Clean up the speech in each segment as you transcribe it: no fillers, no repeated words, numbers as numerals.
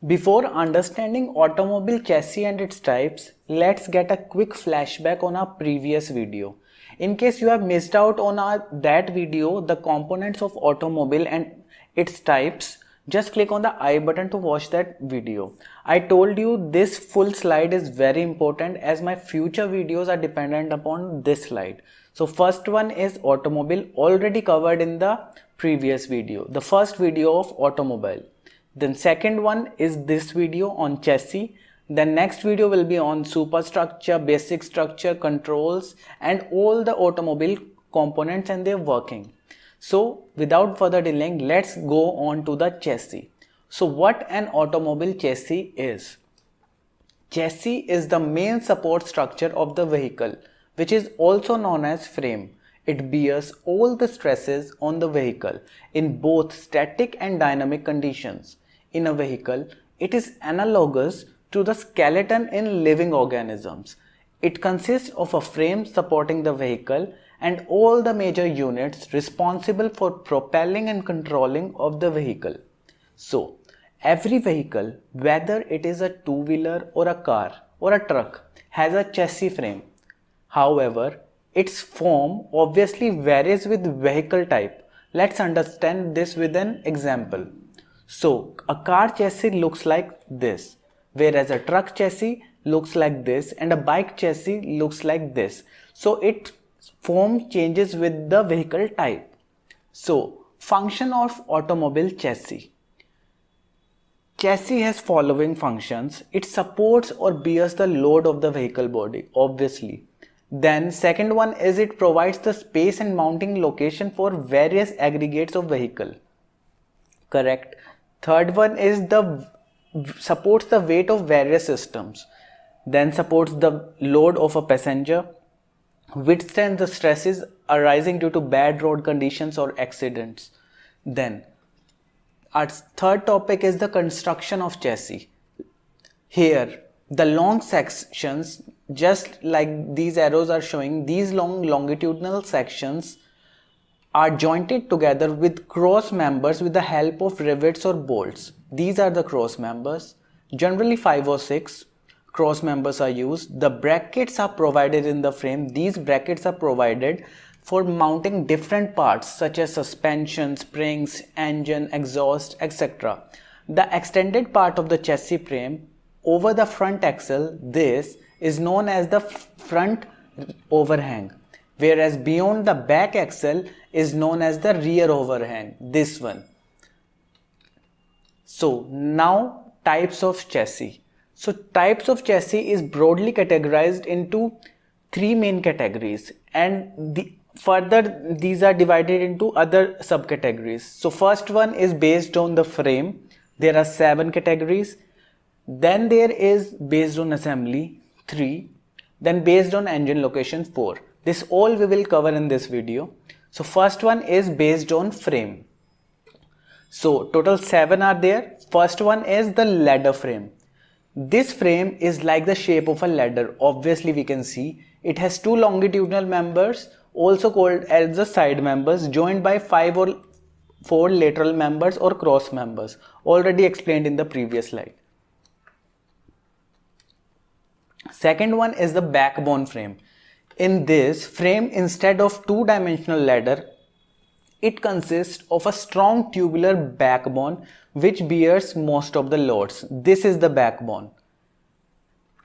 Before understanding automobile chassis and its types, let's get a quick flashback on our previous video. In case you have missed out on that video, the components of automobile and its types, just click on the I button to watch that video. I told you this full slide is very important as my future videos are dependent upon this slide. So first one is automobile, already covered in the previous video, the first video of automobile. Then second one is this video on chassis. The next video will be on superstructure, basic structure, controls and all the automobile components and their working. So without further delaying, let's go on to the chassis. So what an automobile chassis is? Chassis is the main support structure of the vehicle, which is also known as frame. It bears all the stresses on the vehicle in both static and dynamic conditions. In a vehicle, it is analogous to the skeleton in living organisms. It consists of a frame supporting the vehicle and all the major units responsible for propelling and controlling of the vehicle. So, every vehicle, whether it is a two-wheeler or a car or a truck, has a chassis frame. However, its form obviously varies with vehicle type. Let's understand this with an example. So, a car chassis looks like this, whereas a truck chassis looks like this and a bike chassis looks like this. So, its form changes with the vehicle type. So, function of automobile chassis. Chassis has following functions. It supports or bears the load of the vehicle body, obviously. Then second one is it provides the space and mounting location for various aggregates of vehicle. Correct. Third one is supports the weight of various systems. Then supports the load of a passenger, withstands the stresses arising due to bad road conditions or accidents. Then our third topic is the construction of chassis. Here the long sections, just like these arrows are showing, these long longitudinal sections are jointed together with cross members with the help of rivets or bolts. These are the cross members. Generally 5 or 6 cross members are used. The brackets are provided in the frame. These brackets are provided for mounting different parts such as suspension, springs, engine, exhaust, etc. The extended part of the chassis frame over the front axle, this is known as the front overhang, whereas beyond the back axle is known as the rear overhang, this one. So now types of chassis. So types of chassis is broadly categorized into 3 main categories, and further these are divided into other subcategories. So first one is based on the frame. There are 7 categories. Then there is based on assembly 3. Then based on engine location 4. This all we will cover in this video. So first one is based on frame. So total 7 are there. First one is the ladder frame. This frame is like the shape of a ladder. Obviously we can see it has 2 longitudinal members, also called as the side members, joined by 5 or 4 lateral members or cross members, already explained in the previous slide. Second one is the backbone frame. In this frame, instead of 2-dimensional ladder, it consists of a strong tubular backbone which bears most of the loads. This is the backbone.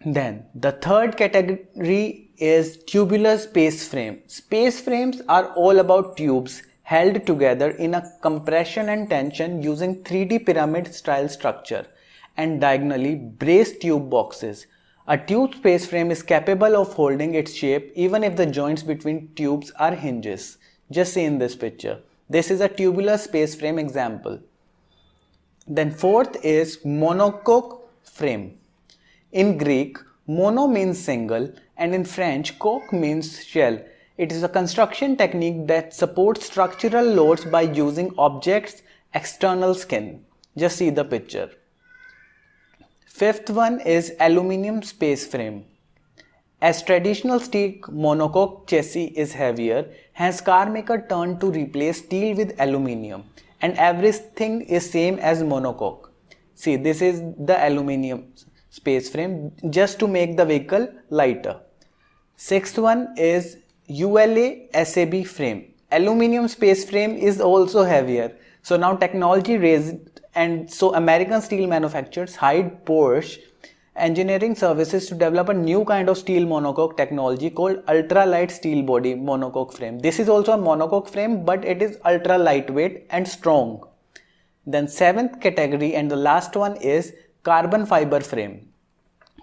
Then the third category is tubular space frame. Space frames are all about tubes held together in a compression and tension using 3D pyramid style structure and diagonally braced tube boxes. A tube space frame is capable of holding its shape even if the joints between tubes are hinges. Just see in this picture. This is a tubular space frame example. Then fourth is monocoque frame. In Greek, mono means single and in French, coque means shell. It is a construction technique that supports structural loads by using objects' external skin. Just see the picture. Fifth one is aluminium space frame. As traditional steel monocoque chassis is heavier, hence car maker turned to replace steel with aluminium, and everything is same as monocoque. See, this is the aluminum space frame just to make the vehicle lighter. Sixth one is ULA SAB frame. Aluminum space frame is also heavier. So now technology raised, and so American steel manufacturers hired Porsche Engineering Services to develop a new kind of steel monocoque technology called ultra-light steel body monocoque frame. This is also a monocoque frame, but it is ultra lightweight and strong. Then seventh category and the last one is carbon fiber frame.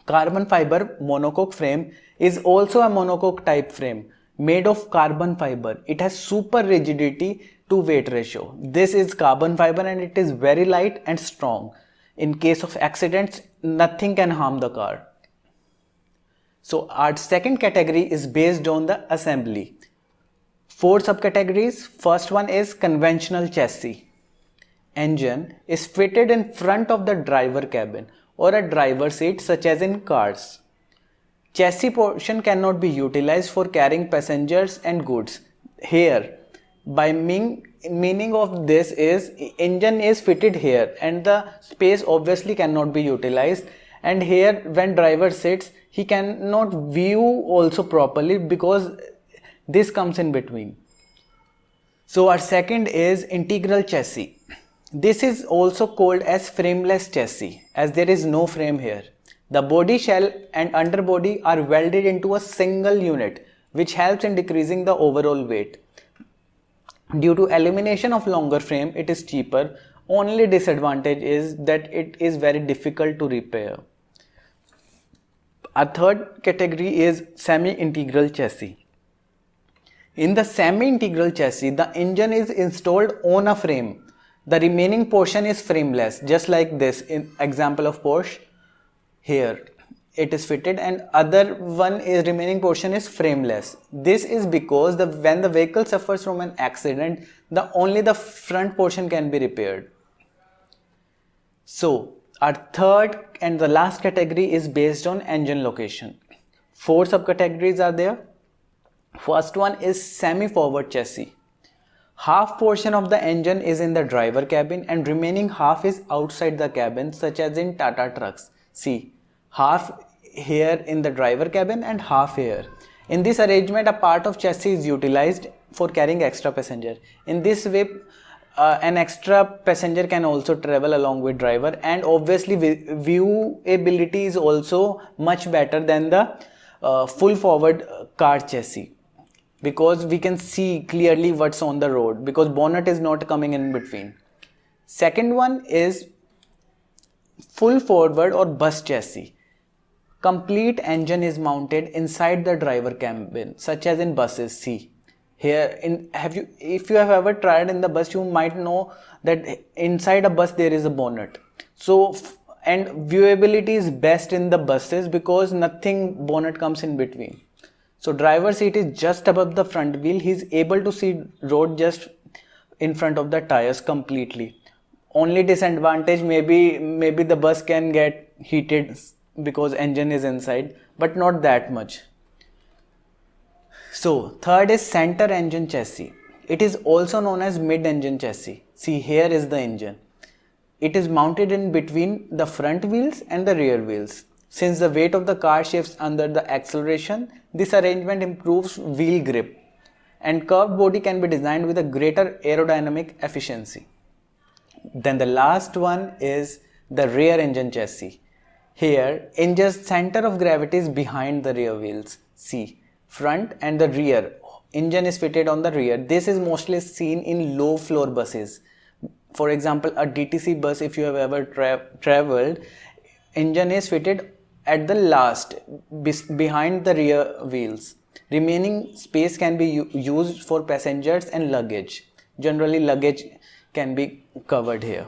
Carbon fiber monocoque frame is also a monocoque type frame made of carbon fiber. It has super rigidity to weight ratio. This is carbon fiber and it is very light and strong. In case of accidents, nothing can harm the car. So our second category is based on the assembly. Four subcategories. First one is conventional chassis. Engine is fitted in front of the driver cabin or a driver seat, such as in cars. Chassis portion cannot be utilized for carrying passengers and goods. Here, by meaning of this is engine is fitted here and the space obviously cannot be utilized, and here when driver sits he cannot view also properly because this comes in between. So our second is integral chassis. This is also called as frameless chassis as there is no frame here. The body shell and underbody are welded into a single unit, which helps in decreasing the overall weight. Due to elimination of longer frame, it is cheaper. Only disadvantage is that it is very difficult to repair. Our third category is semi-integral chassis. In the semi-integral chassis, the engine is installed on a frame. The remaining portion is frameless, just like this in example of Porsche. Here it is fitted and other one is remaining portion is frameless. This is because when the vehicle suffers from an accident, only the front portion can be repaired. So our third and the last category is based on engine location. Four subcategories are there. First one is semi-forward chassis. Half portion of the engine is in the driver cabin and remaining half is outside the cabin, such as in Tata trucks. See, half here in the driver cabin and half here. In this arrangement, a part of chassis is utilized for carrying extra passenger. In this way, an extra passenger can also travel along with driver, and obviously viewability is also much better than the full forward car chassis, because we can see clearly what's on the road because bonnet is not coming in between. Second one is full forward or bus chassis. Complete engine is mounted inside the driver cabin, such as in buses. See here, if you have ever tried in the bus, you might know that inside a bus there is a bonnet. So and viewability is best in the buses because nothing bonnet comes in between. So driver seat is just above the front wheel. He is able to see road just in front of the tires completely. Only disadvantage maybe the bus can get heated because engine is inside, but not that much. So third is center engine chassis. It is also known as mid-engine chassis. See, here is the engine. It is mounted in between the front wheels and the rear wheels. Since the weight of the car shifts under the acceleration, this arrangement improves wheel grip, and curved body can be designed with a greater aerodynamic efficiency. Then the last one is the rear engine chassis. Here, engine's center of gravity is behind the rear wheels. See, front and the rear. Engine is fitted on the rear. This is mostly seen in low floor buses. For example, a DTC bus, if you have ever traveled, engine is fitted at the last, behind the rear wheels. Remaining space can be used for passengers and luggage. Generally, luggage can be covered here.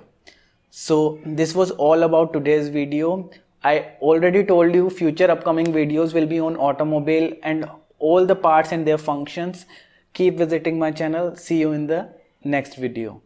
So this was all about today's video. I already told you future upcoming videos will be on automobile and all the parts and their functions. Keep visiting my channel. See you in the next video.